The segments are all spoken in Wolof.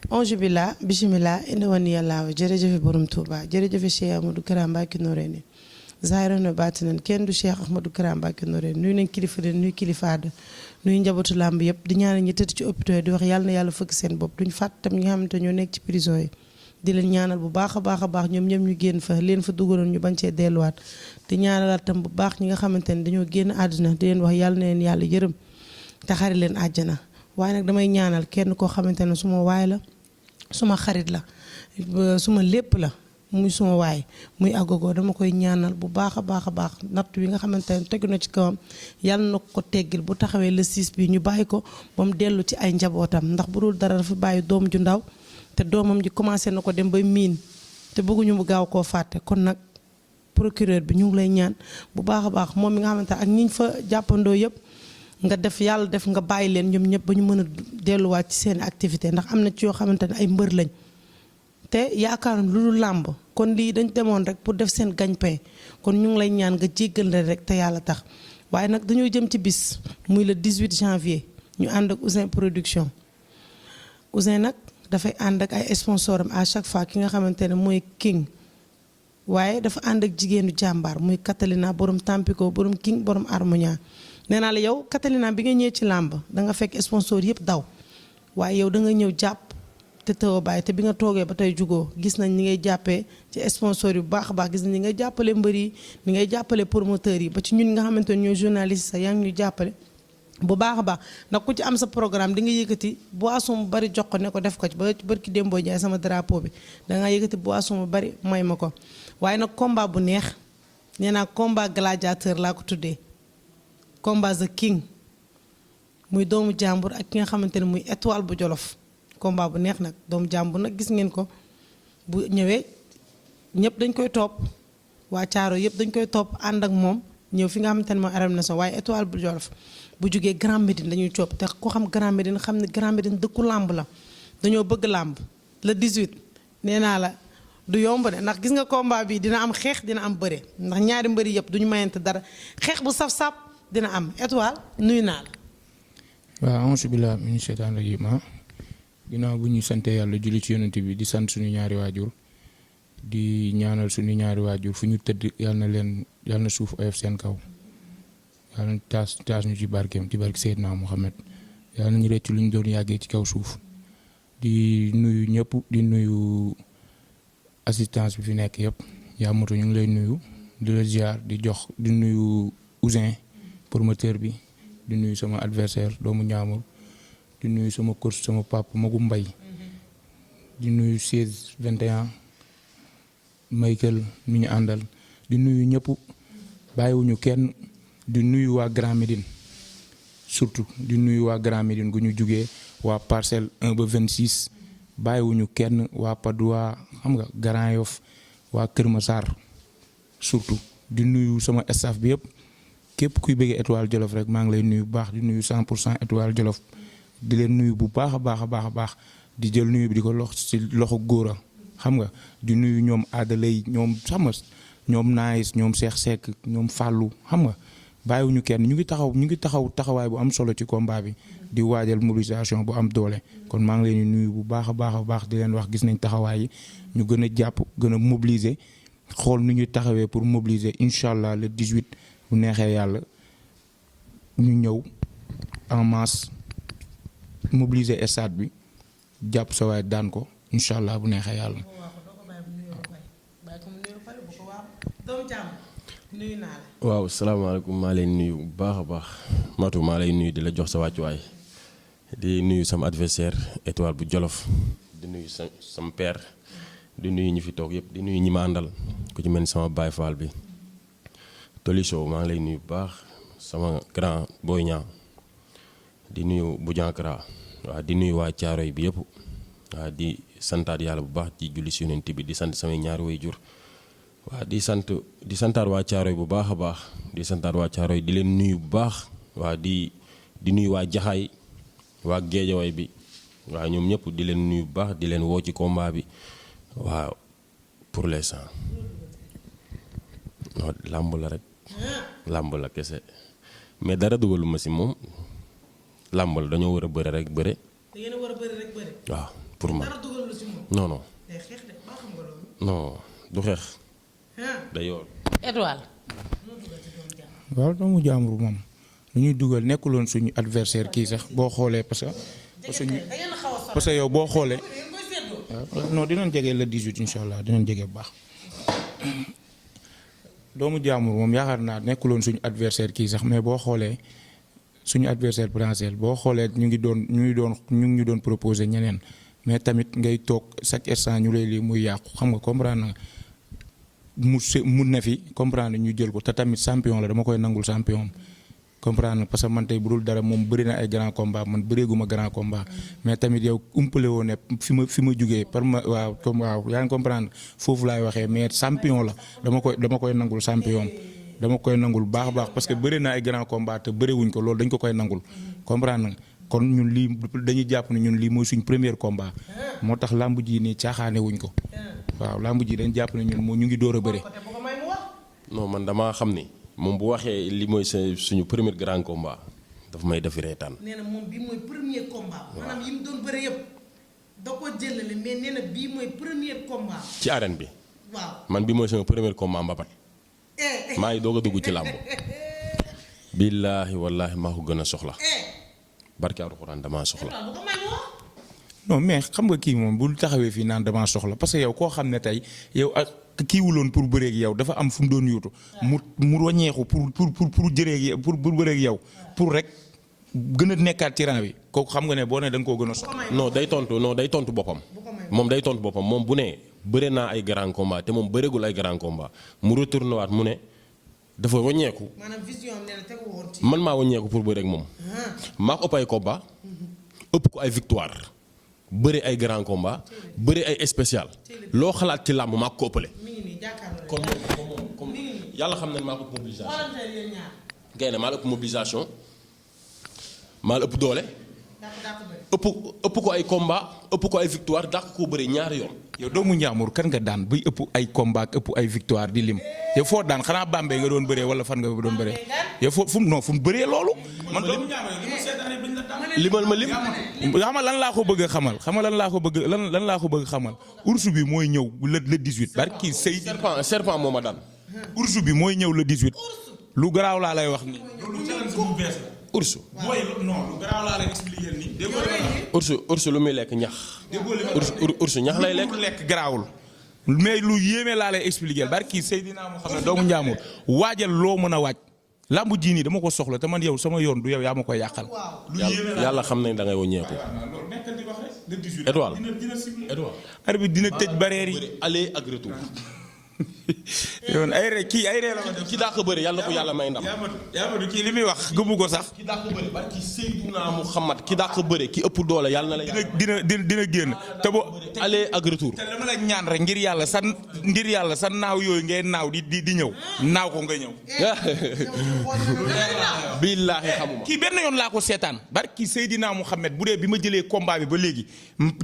onge billah bismillah ina wani yàllaaw jërëjëfe borom Touba jërëjëfe Cheikh Ahmadou Kara Mbacké Noreyni zahiran wa batinan kenn du Cheikh Ahmadou Kara Mbacké Noreyni nuyu nañ kilifa de nuyu kilifaada nuyu njabootu làmb yëpp di ñaanal ñi tëdd ci hôpital yi di wax yàlla na yàlla fëkk seen bopp duñ fàtt tam ñi nga xamante ñoo nekk ci prison yi di leen ñaanal bu baax a baax ñoom ñëpp ñu génn fa leen fa dugaloon ñu bañ cee delluwaat di ñaanalaat tam bu baax ñi nga xamante ne dañoo génn àdduna di leen wax yàlla na leen yàlla yërëm te xari leen àjjana waaye nag damay ñaanal kenn koo xamante ne suma waay la suma xarit la suma lépp la muy suma waay muy Agogo dama koy ñaanal bu baax a baax natt wi nga xamante ne tegu na ci kawam yàlla na ko teggil bu taxawee le 6 bi ñu bàyyi ko ba mu dellu ci ay njabootam ndax bu dul dara dafa bàyyi doom ju ndaw te doomam ji commencé na ko dem ba miin te bëgguñu mu gaaw koo fàtte kon nag procureur bi ñu ngi lay ñaan bu baax a baax moom mi nga xamante ak ñiñ fa jàppandoo yëpp nga def yàlla def nga bàyyi leen ñoom ñëpp ba ñu mën a delluwaat ci seen activité ndax am na ci yoo xamante ne ay mbër lañ te yaakaar lu dul làmb kon lii dañ demoon rek pour def seen gagne-pain kon ñu ngi lay ñaan nga jéggal leen rek te yàlla tax waaye nag dañoo jëm ci bis muy le 18 janvier ñu ànd ak Ouzin Production Ouzin nag dafay ànd ak ay sponsor am à chaque fois ki nga xamante ne mooy King waaye dafa ànd ak jigéenu jàmbaar muy Catalina borom Tampico borom King borom Harmonia nee naa la yow Catalina bi nga ñëwee ci làmb da nga fekk sponsor yëpp daw waaye yow da nga ñëw jàpp te tëw bàyyi te bi nga toogee ba tey jugoo gis nañ ni ngay jàppee ci sponsor yu baax a baax gis nañ ni ngay jàppale mbër yi ni ngay jàppale promoteurs yi ba ci ñun nga xamante ne ñooy journaliste sax yaa ngi ñu jàppale bu baax a baax ndax ku ci am sa programme di nga yëkkati boisson bu bari jox ko ne ko def ko ci ba barki Dembo Ndiaye sama drapeau bi da nga yëkkati boisson bu bari may ma ko waaye nag combat bu neex nee naa combat gladiateur laa ko tuddee combat the king muy doomu jàmbur ak ki nga xamante ne muy étoile bu Jolof combat bu neex nag doomu jàmbur nag gis ngeen ko bu ñëwee ñëpp dañ koy topp waa Caaro yëpp dañ koy topp ànd ak moom ñëw fi nga xamante ne mooy Arène Nationale waaye étoile bu Jolof bu jógee Grand Médine dañuy copp te ku xam Grand Médine xam ne Grand Médine dëkku làmb la dañoo bëgg làmb le 18 nee naa la du yomb de ndax gis nga combat bi dina am xeex dina am bëre ndax ñaari mbëri yëpp duñu mayante dara xeex bu saf-saf dina am étoile nuyu naa la. waaw auzu billaahi mina sheytaani rajiim ginnaaw bu ñu sante yàlla julli ci yonent bi di sant suñu ñaari waajur di ñaanal suñu ñaari waajur fu ñu tëdd yàlla na suuf oyof seen kaw yàlla na taas ñu ci barkeem ci barke Seydina Muhammad yàlla nañu recc lu ñu doon yàggee ci kaw suuf di nuyu ñëpp di nuyu assistance bi fi nekk yëpp yaa moto ñu ngi lay nuyu di la ziar di nuyu Ouzin promoteur bi di nuyu sama adversaire doomu ñaamur di nuyu sama coach sama papa Magu Mbay di nuyu 16 21 Michael mi ñu àndal di nuyu ñëpp bàyyiwuñu kenn di nuyu waa Grand Médine surtout di nuyu waa Grand Médine gu ñu jugee waa parcelle 1 ba 26 bàyyiwuñu kenn waa Padoua xam nga Grand Yoff waa Kër Massar surtout di nuyu sama staff bi yëpp képp kuy bëggee étoile Jolof rek maa ngi lay nuyu bu baax di nuyu 100% étoile Jolof di leen nuyu bu baax a baax di jël nuyu bi di ko lox ci loxo góora xam nga di nuyu ñoom aadalay ñoom xam nga ñoom Naïs ñoom Cheikh Seck ñoom Fallou xam nga bàyyiwuñu kenn ñu ngi taxaw taxawaay bu am solo ci combat bi di waajal mobilisation bu am doole kon maa ngi leen di nuyu bu baax a baax di leen wax gis nañ taxawaay yi ñu gën a jàpp gën a mobiliser xool nu ñuy taxawee pour mobiliser incha allah le 18 bu neexee yàlla ñu ñëw en masse mobiliser stade bi jàpp sa waay daan ko incha allah bu neexee yàlla. waaw salaamaaleykum maa lay nuyu bu baax a baax Matou maa lay nuyu di la jox sa wàccuwaay di nuyu sama adversaire étoile bu Jolof di nuyu sama père di nuyu ñi fi toog yëpp di nuyu ñi ma àndal ku ci mel ni sama Baye Fall bi Toli Sow maa ngi lay nuyu bu baax sama grand Boy Niang di nuyu bu Jankara waaw di nuyu waa Caaroy bi yëpp waaw di santaat yàlla bu baax di julli si yonent bi di sant samay ñaari waajur waaw di santaat waa Caaroy bu baax a baax di santaat waa Caaroy di leen nuyu bu baax waaw di nuyu waa Jaxaay waa Géejawaay bi waaw ñoom ñëpp di leen nuyu bu baax di leen woo ci combat bi waaw pour l'instant non làmb la rek làmb la kese mais dara dugalu ma si moom làmb la dañoo war a bëre rek bëre. da ngeen a war a bëre rek bëre. waaw pour man. dara dugal lu ci moom. non non day xeex de ba xam nga loolu. non du xeex ah day yoon. Étoile. waaw doomu jàmbur moom lu ñuy dugal nekkuloon suñu adversaire kii sax boo xoolee parce que yow boo xoolee. waaw non dinañ jege le 18 incha allah dinañ jege bu baax. doomu jàmbur moom yaakaar naa nekkuloon suñu adversaire kii sax mais boo xoolee suñu adversaire potentiel boo xoolee ñu ngi doon proposer ñeneen mais tamit ngay toog chaque instant ñu lay lii muy yàqu xam nga comprendre nga mun na fi comprendre ñu jël ko te tamit champion la dama koy nangul champion comprendre parce que man tey bu dul dara moom bëri na ay grand combat man bëreeguma grand combat mais tamit yow umpale woo ne fi ma jugee par ma waaw comme waaw yaa ngi comprendre foofu laay waxee mais champion la dama koy nangul champion dama koy nangul baax a baax parce que bëri na ay grand combat te bëriwuñ ko loolu dañ ko koy nangul comprendre nga kon ñun lii dañuy jàpp ne ñun lii mooy suñ premier combat moo tax làmb ji nii caaxaane wuñ ko waaw làmb ji dañ jàpp ne ñun moo ñu ngi door a bëre. non man damaa xam ni moom bu waxee li mooy suñu premier grand combat dafa may def reetaan. nee na moom bii mooy premier combat. maanaam yi mu doon bëre yëpp da ko jëlale mais nee na bii mooy premier combat. ci arène bi. waaw man bi mooy sama premier combat mbapat. maa ngi doog a dugg ci làmb. billaahi wallaahi maa ko gën a soxla. barke alxuraan damaa soxla. non mais xam nga kii moom bu taxawee fii naan damaa soxla parce que yow koo xam ne tey yow ak kii wuloon pour bëreeg yow dafa am fu mu doon yuutu mu wàññeeku pour jëreeg yow pour bëreeg yow pour rek gën a nekkaat ci rang bi kooku xam nga ne boo ne da nga koo gën a soxla. non day tontu boppam. moom day tontu boppam moom bu ne bëre naa ay grand combat te moom bëreegul ay grand combat mu retourné waat mu ne dafa wàññeeku. maanaam vision am nee na tegu woon ci. man maa wàññeeku pour bëreeg moom. maa ko ëpp ay combat ëpp ko ay victoire. bëri ay grand combat bëri ay spécial loo xalaat ci làmb maa ko ëppale. kon moom yàlla xam na ne maa ko ëpp mobilisation. gaynde maa la ëpp mobilisation maa la ëpp doole. ëpp ko ay combat ëpp ko ay victoire dàq koo bëri ñaari yoon. yow doomu Njàmbur kan nga daan buy ëpp ay combat ëpp ay victoire di lim yow foo daan xanaa Bambey nga doon bëree wala fan nga doon bëree yow fu mu bëree loolu. man doomu limal ma lim. xam lan laa ko bëgg a xamal lan laa ko bëgg a xamal ours bi mooy ñëw le 18 barki sëy. serpent moo ma daan. ours bi mooy ñëw le 18 lu garaaw laa lay wax nii. ours. mooy non lu garaaw laa lay expliquer nii. ours lu muy lekk ñax. ours ñax lay lekk garaawul. mais lu yéeme laa lay expliquer barki Seydina Muhammad doomu Njàmbur waajal loo mën a waaj. lambu ji nii dama ko soxla te man yow sama yoon du yow yaa ma koy yàqal. yàlla xam nañ da ngay wëññeeku. étoile. arbitre dina tëj barrière yi. aller ak retour. yoon ay ree kii ay ree la ma def. ki daa ko bëri yàlla ko yàlla may ndam. yaa ma kii li muy wax gëmu ko sax. ki daa ko bëri barki Seydina Muhammad ki daa ko bëri ki ëpp doole yàlla na la. dina génn te boo. aller ak retour. te dama la ñaan rek ngir yàlla sa naaw yooyu ngay naaw di ñëw naaw ko nga ñëw. billaahi xamuma. kii benn yoon laa ko seetaan barki Seydina Muhammad bu dee bi ma jëlee combat bi ba léegi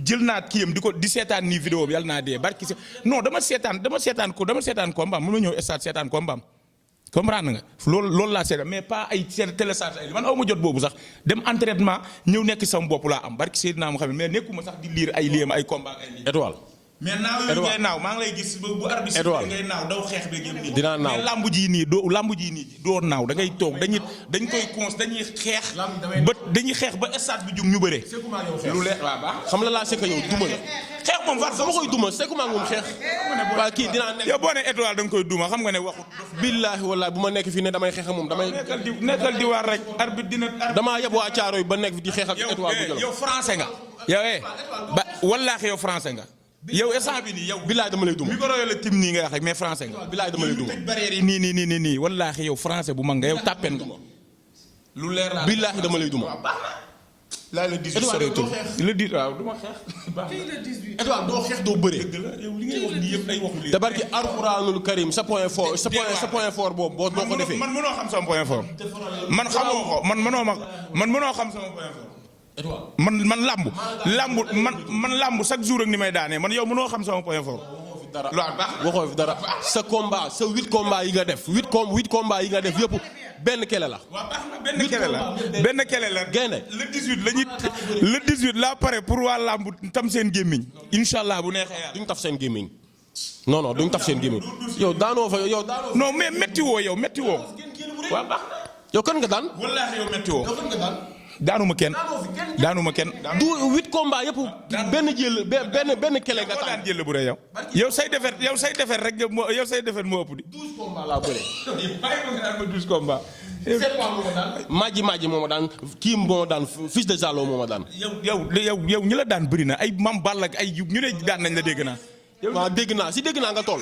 jël naa kiyam di seetaan nii vidéo bi yàlla naa dee barki non dama seetaan combat mu ma ñëw stade seetaan combat am comprendre nga loolu laa seetaan mais pas ay télécharge ay man aw ma jot boobu sax dem entraînement ñëw nekk sama bopp laa am barki Seydina Muhammad mais nekkuma sax di lire ay liem ay combat ay lii. étoile. mais naaw yooyu ngay naaw maa ngi lay gis bu arbitre ngay naaw daw xeex bi ngeen nii. dinaa naaw mais lamb ji nii doo naaw da ngay toog dañ koy dañuy xeex ba stade bi jug ñu bëree. lu leer waaw baax. xam la laa sekk yow duma la. xeex moom war sama koy duma sekkuma moom xeex. waa kii dinaa nekk. yow boo ne étoile da nga koy duma xam nga ne waxut. billaahi wallaahi bu ma nekk fii ne damay xeex moom damay. nekkal di waar rek arbitre dina. damaa yeb waa caaro yi ba nekk fi di xeex ak étoile bu jël. yow français nga. yow wallaahi yow français nga. yow instant bi nii yow. bilaay dama lay duma. micro yooyu la tim nii nga wax rek mais français nga. bilaay dama lay duma. barrière yi nii wallaahi yow français bu mag nga yow tàppen nga. lu leer la bilaay dama lay duma. laa la 18 soreetul le 10 waaw du ma xeex. étoile doo xeex doo bëree. dëgg la yow li ngay wax nii yëpp ay waxu lii. te barki Alxuraanul Karim sa point fort boobu boo ko defee. man mënoo xam sama point fort. man xamoo ko man mënoo xam sama point fort. man làmb chaque jour ak ni may daanee man yow mënoo xam sama point fort. dara waxoo fi dara sa combat sa 8 combats yi nga def 8 combats yi nga def yëpp benn kele la. waaw baax na benn kele la gaynde le 18 la pare pour waa làmb tam seen gémmiñ incha allah bu neexee yàlla. duñ taf seen gémmiñ non duñ taf seen gémmiñ yow daanoo fa yow daanoo. non mais métti woo yow métti woo. waaw baax na yow kan nga daan. wallaahi yow métti woo. daanuma kenn. du 8 combats yëpp benn kele nga daan jël bu rëy yow. yow say defet rek yow say defet moo ëpp di. 12 combats laa bëre. bàyyi ma nga daan ma 12 combats. Maaji moo ma daan kii moo ma daan fils de Zalo moo ma daan. yow ñi la daan bëri na ay Mam Balla ak ay ñu ne daan nañ la dégg naa. waaw dégg naa nga toll.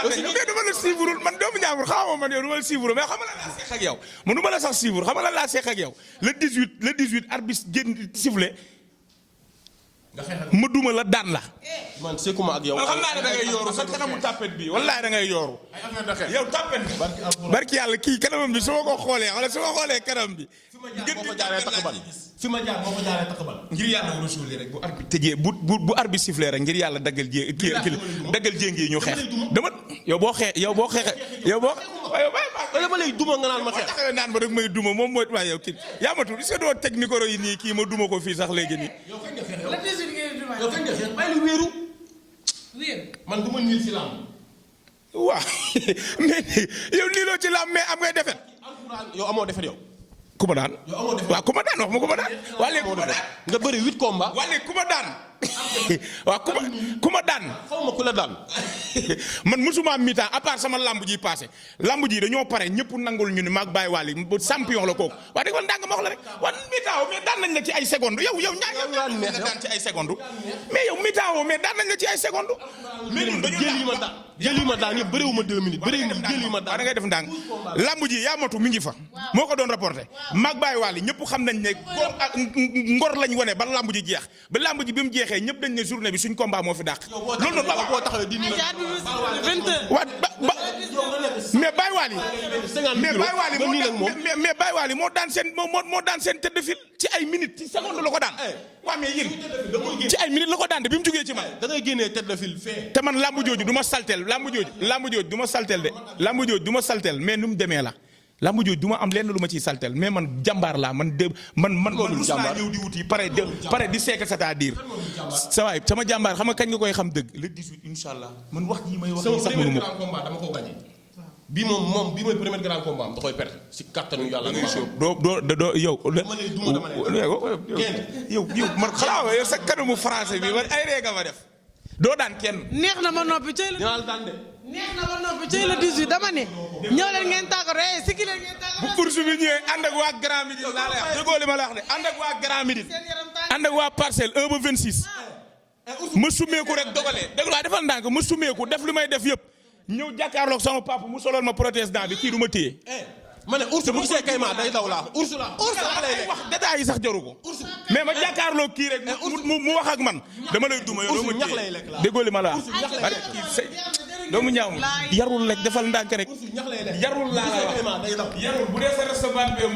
aussi mais du ma la suivre man doomu ñaamur xamoo man yow du ma la suivre mais xam nga lan laa seq ak yow man du ma la sax suivre xam nga lan laa seq ak yow le 18 arbitre génn sifflé ma duma la daan la. man sekkuma ak yow. man xam naa ne da ngay yooru sa kanamu tapet bi wallaahi da ngay yooru. yow tapet bi. barki yàlla kii kanamam bi su ma ko xoolee wala su ma xoolee kanam bi. fi ma jaar moo ko jaaree taxabal. ngir yàlla war a suulee rek bu arbitre tëjee bu arbitre sifflé rek ngir yàlla daggal jéngi ñu xeex. dama yow boo xeexee wala ma lay duma nga naan ma xeex. taxawee naan ba rek may duma moom mooy waaye yow kii yaa ma tudd est-ce que doo teg micro yi nii kii ma duma ko fii sax léegi nii. yow kañ nga xeex bàyyi lu wéeru. man du ma niil ci làmb. waaw mais yow lii loo ci làmb mais am ngay defet. yow amoo defet yow. ku ma daan. waaw ku ma daan wax ma ku ma daan. waa léegi ku ma daan nga bëri 8 combats. waa léegi ku ma daan. waaw ku ma daan. xaw ma ku la daan. man mosuma am mi-temps à part sama lamb ji passé lamb ji dañoo pare ñëpp nangul ñu ni maag Baye Waly champion la kooku waa dégg nga ndànk ma wax la rek waa mi-temps mais daan nañ la ci ay secondes yow ñaar daan ci ay secondes mais yow mi-temps mais daan nañ la ci ay secondes. mais ñun jël yi ma daan yëpp bëriwuma 2 minutes jël yi ma daan da ngay def ndànk lamb ji yaa matu mi ngi fa moo ko doon rapporté maag Baye Waly ñëpp xam nañ ne ngor lañ wane ba lamb ji jeex ba lamb ji bi mu jeexee ñëpp dañ ne journée bi suñ combat moo fi dàq loolu noonu ba boo taxawee di mais Baye Waly mais Baye Waly moo daan seen tête de file ci ay minutes ci seconde la ko daan waaw mais yéen ci ay minutes la ko daan de bi mu jógee ci man da ngay génnee tête de file fee te man lamb jooju du ma saltel mais nu mu demee la lamb jooju du ma am lenn lu ma ciy saltel mais man jàmbaar laa man mus naa ñëw di wuti pare di seek c'est-à-dire sa waay sama jàmbaar xam nga kañ nga koy xam dëgg le 18 incha allah man wax ji may wax nii sax mënu ma ko dama ko gagné bi mooy premier grand combat am da koy perdre si kattanu yàlla doo yow man xalaa yow sa kanamu français bi man ay réega ma def doo daan kenn neex na ma noppi cëy la 18 dama ne ñëw leen ngeen tàggatoo sikki leen ngeen tàggatoo bu course bi ñëwee ànd ak waa Grand Midi laa lay wax déggoo li ma la wax de ànd ak waa Grand Midi ànd ak waa Parcelles 1 ba 26 ma summeeku rek dogalee dégg laa defal ndànk ma summeeku def li may def yëpp ñëw jàkkaarloog sama papa mu soloon ma prothèse dent bi kii du ma téye ma ne ours bu gisee kayma day daw laa ours lay wax détails yi sax jaru ko mais ma jàkkaarloo kii rek mu wax ak man dama lay duma yow doo ma téye déggoo li ma la wax doomu ñaaw yarul rek defal ndànk rek yarul laa la wax yarul bu dee sa restaurant bi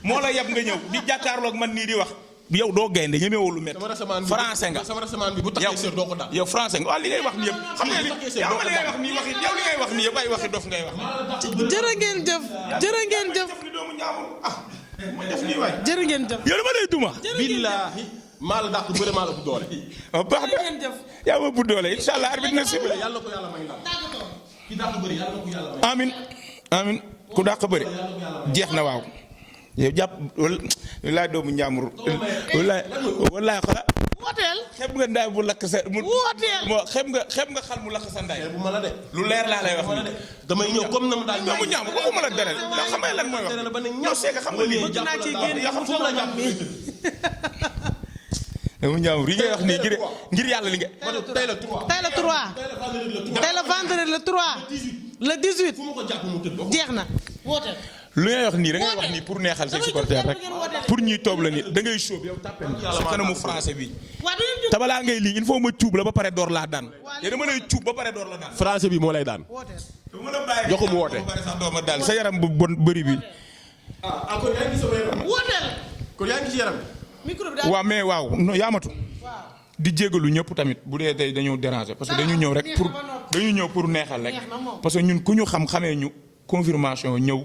moo la yab nga ñëw di jàkkaarloog man nii di wax yow doo gaynde ñemewoo lu métti français nga sama restaurant bi bu taxee sër doo ko daan yow français nga waaw li ngay wax nii yëpp xam nga li ngay wax nii yëpp ay waxi dof ngay wax jërë ngeen jëf ni doomu ñaaw ma def nii waay jërë ngeen jëf yow dama lay duma billaahi maa la dàq bëre maa la bu doole baax na yaa ma bu doole insha allah arbitre na si yàlla ko yàlla may ndam ki dàq bëre yàlla ko yàlla may amin ku dàq bëre jeex na waaw yow jàpp wallaay doomu njàmbur wallaay xola wooteel xeb nga ndaay bu lakk sa wooteel xeb nga xal mu lakk sa ndaay bu ma la de lu leer laa lay wax damay ñëw comme na mu daal doomu njàmbur waxuma la dara la xam nga lan mooy wax ñoo seeka xam nga lii bëgg naa ci génn yaa xam la jàpp doomu njàmbur yi ngay wax nii ngir yàlla li nga tey la 3 tey la vendredi le 3 le 18 fu ma ko jàpp mu tëdd jeex na wooteel lu ngay wax nii da ngay wax nii pour neexal say supporters rek pour ñuy toob la nit da ngay sóob yow tàppel sa kanamu français bi te balaa ngay lii il faut ma cuub la ba pare door laa daan te dama lay cuub ba pare door la daan français bi moo lay daan jox ko mu woote sax dooma daal sa yaram bu bon bëri bi kon yaa ngi ci yaram wooteel kon yaa ngi ci yaram micro bi waaw mais waaw non yaamatu di jégalu ñëpp tamit bu dee tey dañoo déranger parce que dañu ñëw rek pour neexal rek parce que ñun ku ñu xamee ñu confirmation ñëw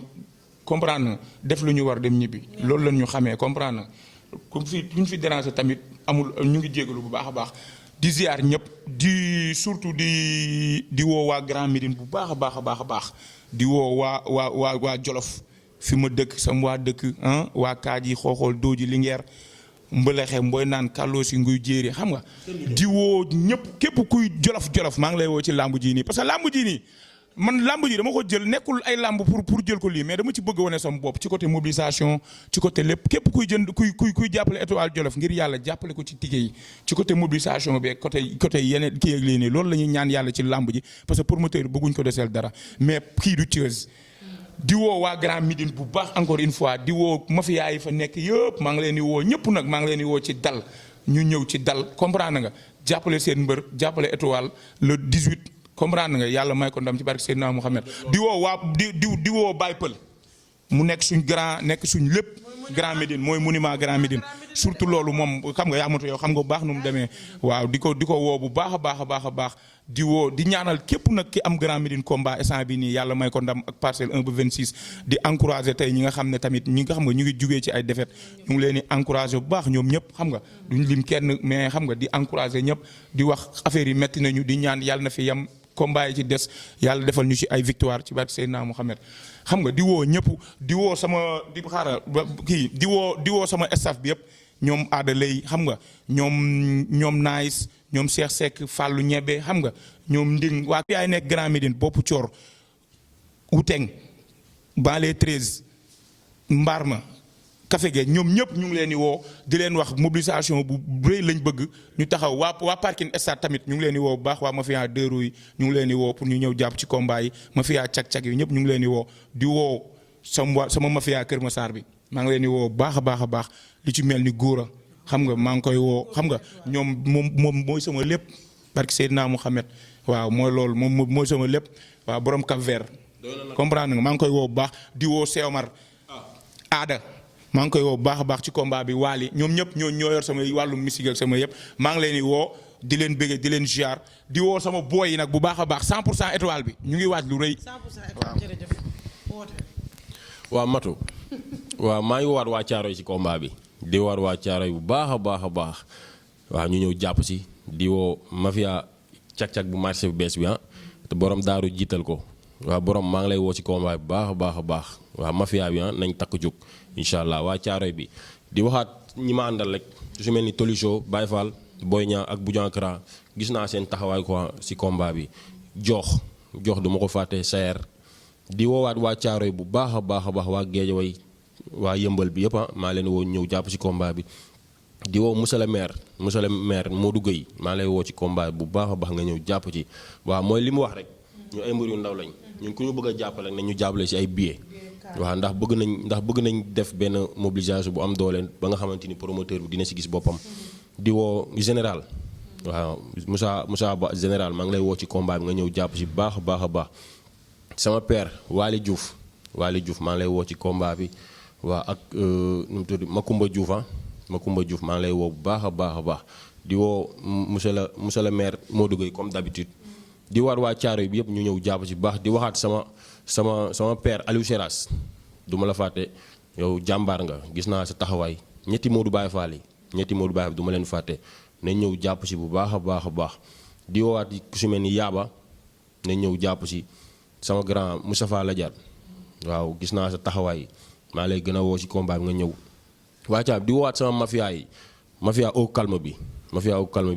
comprendre na def lu ñu war dem ñibbi loolu lañ ñu xamee comprendre na comme fi ñu fi déranger tamit amul ñu ngi jégalu bu baax a baax di ziar ñëpp di surtout di woo waa Grand Médine bu baax a baax a baax a baax di woo waa Jolof fi ma dëkk sama waa dëkk waa Kaaji Xooxool Dooji Linguère Mbëlexe Mboy naan kàlloo si nguy jéeri xam nga di woo ñëpp képp kuy jolof maa ngi lay woo ci làmb ji nii parce que làmb ji nii man làmb ji dama ko jël nekkul ay làmb pour jël ko lii mais dama ci bëgg wane sama bopp ci côté mobilisation ci côté lépp képp kuy jënd kuy jàppale Étoile Jolof ngir yàlla jàppale ko ci tige yi ci côté mobilisation bi côté yeneen kii ak lii nii loolu la ñuy ñaan yàlla ci làmb ji parce que promoteur bëgguñ ko deseel dara mais kii du Thiès di woo waa Grand Médine bu baax encore une fois di woo mafia yi fa nekk yëpp maa ngi leen di woo ñëpp nag maa ngi leen di woo ci dal ñu ñëw ci dal comprendre nga jàppale seen mbër jàppale Étoile le 18 comprendre nga yàlla may ko ndam ci barke Seydina Mouhamed di woo di woo Baye Pël mu nekk suñ grand nekk suñ lépp Grand Médine mooy monument Grand Médine surtout loolu moom xam nga yaamatu yow xam nga bu baax nu mu demee waaw di ko woo bu baax a baax di woo di ñaanal képp nag ki am Grand Médine combat instant bi nii yàlla may ko ndam ak parcelle 1 ba 26 di encourager tey ñi nga xam ne tamit ñi nga xam nga ñu ngi jugee ci ay défaite ñu ngi leen di encourager bu baax ñoom ñëpp xam nga duñ lim kenn mais xam nga di encourager ñëpp di wax affaire yi metti nañu di ñaan yàlla na fi yam combat yi ci des yàlla defal ñu ci ay victoire ci barke Seydina Mouhamed xam nga di woo ñëpp di woo sama di woo sama staff bi yëpp ñoom aada lay xam nga ñoom nice ñoom Cheikh Seck Fallou Ñebe xam nga ñoom Nding waa yaay nekk Grand Médine boppu coor Wuteng Banlieue 13 Mbarma Café Gueye ñoom ñëpp ñu ngi leen di woo di leen wax mobilisation bu rëy lañ bëgg ñu taxaw waa parking stade tamit ñu ngi leen di woo bu baax waa mafia deux roues yi ñu ngi leen di woo pour ñu ñëw jàpp ci combat yi mafia cag-cag yi ñëpp ñu ngi leen di woo sama mafia Kër Massar bi maa ngi leen di woo baax a baax li ci mel ni góora xam nga maa ngi koy woo xam nga ñoom moom mooy sama lépp barke Seydina Mouhamed waaw mooy loolu moom mooy sama lépp waaw borom Cap Vert comprendre nga maa ngi koy woo bu baax di woo Seomar aada maa ngi koy woo bu baax a baax ci combat bi waali ñoom ñëpp ñoo yor sama wàllu musique ak sama yëpp maa ngi leen di woo di leen bëgge di leen ziar di woo sama boy yi nag bu baax a baax 100% Étoile bi ñu ngi waaj lu rëy. 100% Étoile jërëjëf. waaw Matu waaw maa ngi waat waa Caaroy ci combat bi di waat waa Caaroy bu baax a baax waaw ñu ñëw jàpp si di woo mafia cag-cag bu marché bu bees bi te borom daaru jiital ko waaw borom maa ngi lay woo ci combat bi baax a baax waaw mafia bi nañ takk jóg incha allah waa Caaroy bi di waxaat ñi ma àndal rek su mel ni Tolicho Baye Fall Boy Niang ak Boudiankara gis naa seen taxawaay quoi ci combat bi jox du ma ko fàtte Sayer di woowaat waa Caaroy bu baax a baax waa Géejawaay waa Yëmbal bi yëpp maa leen woo ñëw jàpp ci combat bi di woo monsieur le maire Modou Gueye maa lay woo ci combat bi bu baax a baax nga ñëw jàpp ci waaw mooy li mu wax rek ñu ay mbir yu ndaw lañ ñun ku ñu bëgg a jàppale nañ ñu jàppale ci ay billets waaw ndax bëgg nañ def benn mobilisation bu am doole ba nga xamante ni promoteur bi dina ci gis boppam di woo général waaw Moussa Ba général maa ngi lay woo ci combat bi nga ñëw jàpp ci baax a baax sama père Waly Diouf maa ngi lay woo ci combat bi waa ak nu mu tudd Makumba Diouf maa ngi lay woo bu baax a baax di woo monsieur le maire Modou Gueye comme d'habitude di waat waa Caaroy bi yëpp ñu ñëw jàpp ci baax di waxaat sama père Aliou Seras du ma la fàtte yow jàmbaar nga gis naa sa taxawaay ñetti Modou Baye Fall du ma leen fàtte nañ ñëw jàpp ci bu baax a baax di woowaat ku si mel ni Yaaba nañ ñëw jàpp ci sama grand Moustapha Ladiar waaw gis naa sa taxawaay maa lay gën a woo ci combat bi nga ñëw waa Caab di woowaat sama mafia au calme bi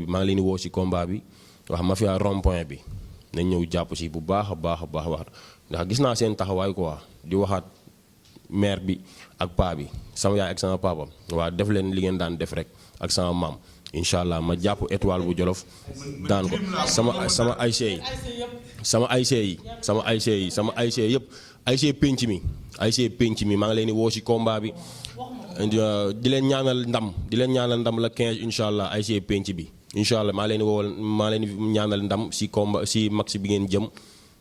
maa ngi leen di woo ci combat bi wax mafia rond point bi nañ ñëw jàpp ci bu baax a baax wax ndax gis naa seen taxawaay quoi di waxaat maire bi ak paa bi sama yaay ak sama papa waaw def leen li ngeen daan def rek ak sama maam incha allah ma jàpp Étoile bu Jolof daan ko sama ASC yëpp ASC penc mi maa ngi leen di woo ci combat bi di leen ñaanal ndam la 15 incha allah ASC penc bi incha allah maa leen di ñaanal ndam ci combat ci match bi ngeen jëm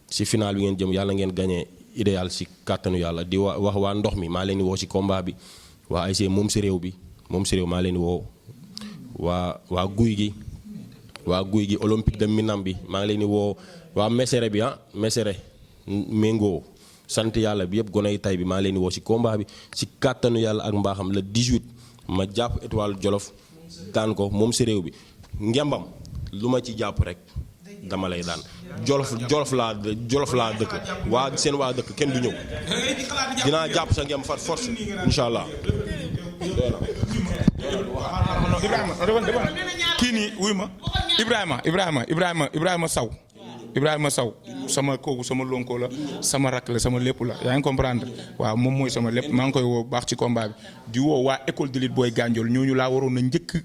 ci final bi ngeen jëm yàlla ngeen gagné idéal ci kàttanu yàlla di wax waa ndox mi maa leen di woo ci combat bi waa ASC moom ci réew maa leen di woo waa guy gi waa Guy gi olympique de Minam bi maa ngi leen di woo waa Mesere bi Mesere méngoo sant yàlla bi yëpp goney tay bi maa ngi leen di woo si combat bi si kàttanu yàlla ak mbaaxam le 18 ma jàpp étoile Jolof daan ko moom si réew bi ngembam lu ma ci jàpp rek dama lay daan Jolof laa dëkk seen waa dëkk kenn du ñëw dinaa jàpp sa ngemb far force incha allah. kii nii wuy ma Ibrahima Saw sama kooku sama lonko la sama rakk la sama lépp la yaa ngi comprendre waaw moom mooy sama lépp maa ngi koy woo baax ci combat bi di woo waa école de lutte Boy Gandiol ñooñu laa waroon na njëkk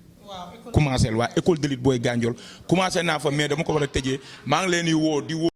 commencé waa école de lutte Boy Gandiol commencé naa fa mais dama ko war a tëjee maa ngi leen di woo